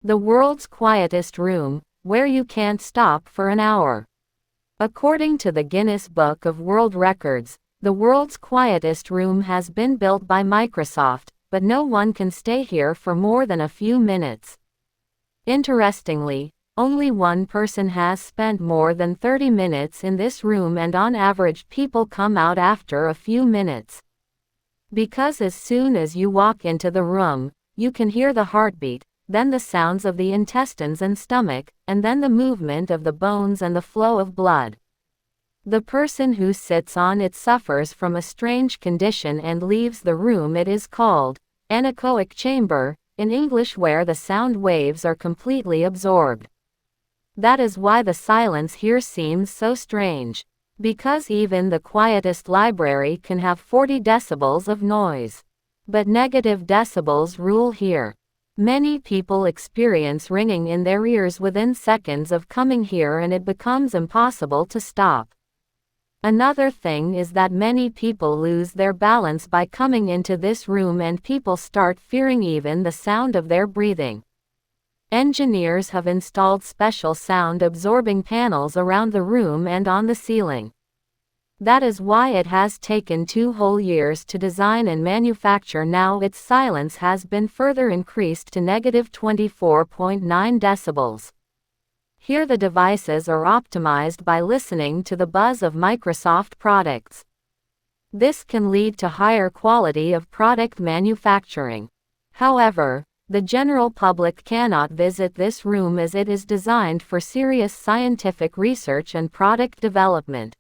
The world's quietest room, where you can't stop for an hour. According to the Guinness Book of World Records, the world's quietest room has been built by Microsoft, but no one can stay here for more than a few minutes. Interestingly, only one person has spent more than 30 minutes in this room, and on average people come out after a few minutes. Because as soon as you walk into the room, you can hear the heartbeat, then the sounds of the intestines and stomach, and then the movement of the bones and the flow of blood. The person who sits on it suffers from a strange condition and leaves the room. It is called anechoic chamber, in English, where the sound waves are completely absorbed. That is why the silence here seems so strange. Because even the quietest library can have 40 decibels of noise. But negative decibels rule here. Many people experience ringing in their ears within seconds of coming here, and it becomes impossible to stop. Another thing is that many people lose their balance by coming into this room, and people start fearing even the sound of their breathing. Engineers have installed special sound-absorbing panels around the room and on the ceiling. That is why it has taken 2 whole years to design and manufacture. Now its silence has been further increased to negative 24.9 decibels. Here the devices are optimized by listening to the buzz of Microsoft products. This can lead to higher quality of product manufacturing. However, the general public cannot visit this room as it is designed for serious scientific research and product development.